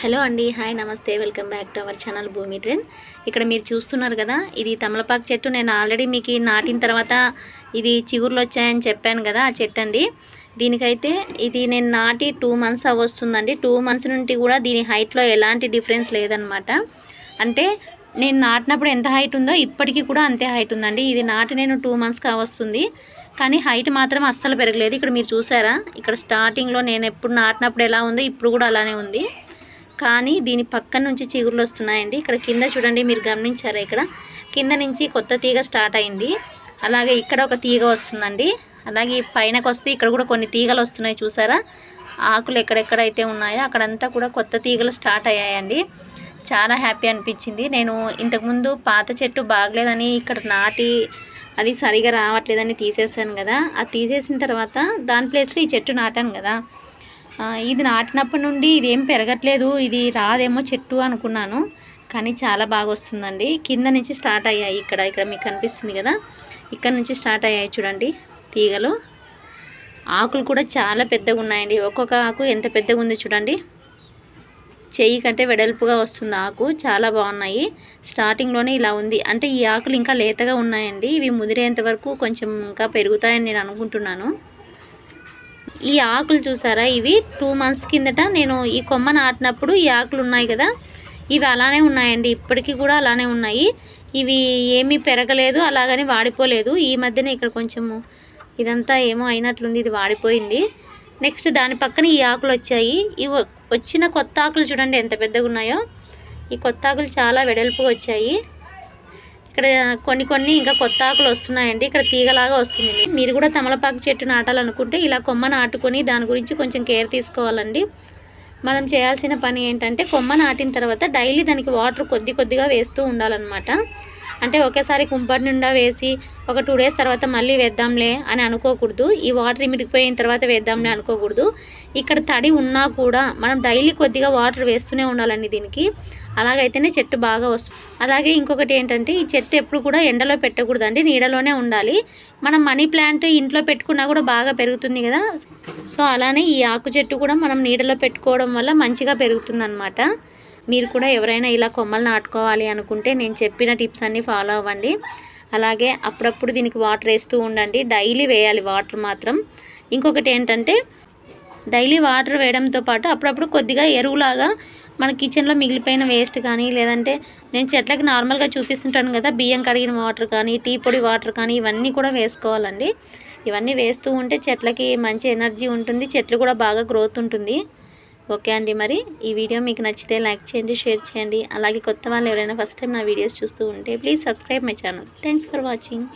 Hello అండి, hi, నమస్తే, welcome back to our channel భూమి ట్రెండ్. ఇక్కడ మీరు చూస్తున్నారు కదా, ఇది తమలపాకు చెట్టు. నేను ఆల్రెడీ మీకు నాటిన తర్వాత ఇది చిగుర్లు వచ్చాయని చెప్పాను కదా, ఆ చెట్టు అండి. దీనికైతే ఇది నేను నాటి 2 months అవస్తుందండి. 2 months నుండి కూడా దీని హైట్లో ఎలాంటి డిఫరెన్స్ లేదనమాట. అంటే నేను నాటినప్పుడు ఎంత హైట్ ఉందో ఇప్పటికీ కూడా అంతే హైట్ ఉందండి. ఇది నాటి నేను 2 months కావస్తుంది, కానీ హైట్ మాత్రం అస్సలు పెరగలేదు. ఇక్కడ మీరు చూసారా, ఇక్కడ స్టార్టింగ్లో నేను ఎప్పుడు నాటినప్పుడు ఎలా ఉందో ఇప్పుడు కూడా అలానే ఉంది. కానీ దీని పక్కన నుంచి చిగుర్లు వస్తున్నాయండి. ఇక్కడ కింద చూడండి, మీరు గమనించారా, ఇక్కడ కింద నుంచి కొత్త తీగ స్టార్ట్ అయింది. అలాగే ఇక్కడ ఒక తీగ వస్తుందండి. అలాగే పైనకు వస్తే ఇక్కడ కూడా కొన్ని తీగలు వస్తున్నాయి, చూసారా. ఆకులు ఎక్కడెక్కడైతే ఉన్నాయో అక్కడంతా కూడా కొత్త తీగలు స్టార్ట్ అయ్యాయండి. చాలా హ్యాపీ అనిపించింది. నేను ఇంతకుముందు పాత చెట్టు బాగలేదని ఇక్కడ నాటి అది సరిగా రావట్లేదని తీసేసాను కదా. అది తీసేసిన తర్వాత దాని ప్లేస్లో ఈ చెట్టు నాటాను కదా. ఇది నాటినప్పటి నుండి ఇది ఏం పెరగట్లేదు, ఇది రాదేమో చెట్టు అనుకున్నాను, కానీ చాలా బాగా వస్తుందండి. కింద నుంచి స్టార్ట్ అయ్యాయి, ఇక్కడ మీకు కనిపిస్తుంది కదా, ఇక్కడ నుంచి స్టార్ట్ అయ్యాయి చూడండి తీగలు. ఆకులు కూడా చాలా పెద్దగా ఉన్నాయండి. ఒక్కొక్క ఆకు ఎంత పెద్దగా ఉంది చూడండి, చెయ్యి కంటే వెడల్పుగా వస్తుంది ఆకు. చాలా బాగున్నాయి. స్టార్టింగ్లోనే ఇలా ఉంది అంటే ఈ ఆకులు ఇంకా లేతగా ఉన్నాయండి. ఇవి ముదిరేంత వరకు కొంచెం ఇంకా పెరుగుతాయని నేను అనుకుంటున్నాను. ఈ ఆకులు చూసారా, ఇవి 2 months కిందట నేను ఈ కొమ్మ నాటినప్పుడు ఈ ఆకులు ఉన్నాయి కదా, ఇవి అలానే ఉన్నాయండి. ఇప్పటికీ కూడా అలానే ఉన్నాయి. ఇవి ఏమీ పెరగలేదు, అలాగని వాడిపోలేదు. ఈ మధ్యన ఇక్కడ కొంచెము ఇదంతా ఏమో అయినట్లుంది, ఇది వాడిపోయింది. నెక్స్ట్ దాని పక్కన ఈ ఆకులు వచ్చాయి. ఇవి వచ్చిన కొత్త ఆకులు చూడండి ఎంత పెద్దగా ఉన్నాయో. ఈ కొత్త ఆకులు చాలా వెడల్పుగా వచ్చాయి. ఇక్కడ కొన్ని ఇంకా కొత్త ఆకులు వస్తున్నాయండి. ఇక్కడ తీగలాగా వస్తుంది. మీరు కూడా తమలపాకు చెట్టు నాటాలనుకుంటే ఇలా కొమ్మ నాటుకొని దాని గురించి కొంచెం కేర్ తీసుకోవాలండి. మనం చేయాల్సిన పని ఏంటంటే కొమ్మ నాటిన తర్వాత డైలీ దానికి వాటర్ కొద్దిగా వేస్తూ ఉండాలన్నమాట. అంటే ఒకేసారి కుంపటి నిండా వేసి ఒక 2 days తర్వాత మళ్ళీ వేద్దాంలే అని అనుకోకూడదు. ఈ వాటర్ ఇమిడిపోయిన తర్వాత వేద్దాంలే అనుకోకూడదు. ఇక్కడ తడి ఉన్నా కూడా మనం డైలీ కొద్దిగా వాటర్ వేస్తూనే ఉండాలండి దీనికి. అలాగైతేనే చెట్టు బాగా వస్తుంది. అలాగే ఇంకొకటి ఏంటంటే ఈ చెట్టు ఎప్పుడు కూడా ఎండలో పెట్టకూడదండి, నీడలోనే ఉండాలి. మనం మనీ ప్లాంట్ ఇంట్లో పెట్టుకున్నా కూడా బాగా పెరుగుతుంది కదా. సో అలానే ఈ ఆకు చెట్టు కూడా మనం నీడలో పెట్టుకోవడం వల్ల మంచిగా పెరుగుతుందన్నమాట. మీరు కూడా ఎవరైనా ఇలా కొమ్మలు నాటుకోవాలి అనుకుంటే నేను చెప్పిన టిప్స్ అన్నీ ఫాలో అవ్వండి. అలాగే అప్పుడప్పుడు దీనికి వాటర్ వేస్తూ ఉండండి. డైలీ వేయాలి వాటర్ మాత్రం. ఇంకొకటి ఏంటంటే డైలీ వాటర్ వేయడంతో పాటు అప్పుడప్పుడు కొద్దిగా ఎరువులాగా మన కిచెన్లో మిగిలిపోయిన వేస్ట్ కానీ, లేదంటే నేను చెట్లకి నార్మల్గా చూపిస్తుంటాను కదా, బియ్యం కడిగిన వాటర్ కానీ, టీ పొడి వాటర్ కానీ, ఇవన్నీ కూడా వేసుకోవాలండి. ఇవన్నీ వేస్తూ ఉంటే చెట్లకి మంచి ఎనర్జీ ఉంటుంది, చెట్లు కూడా బాగా గ్రోత్ ఉంటుంది. ఓకే అండి, మరి ఈ వీడియో మీకు నచ్చితే లైక్ చేయండి, షేర్ చేయండి. అలాగే కొత్త వాళ్ళు ఎవరైనా ఫస్ట్ టైం నా వీడియోస్ చూస్తూ ఉంటే please subscribe my channel. Thanks for watching.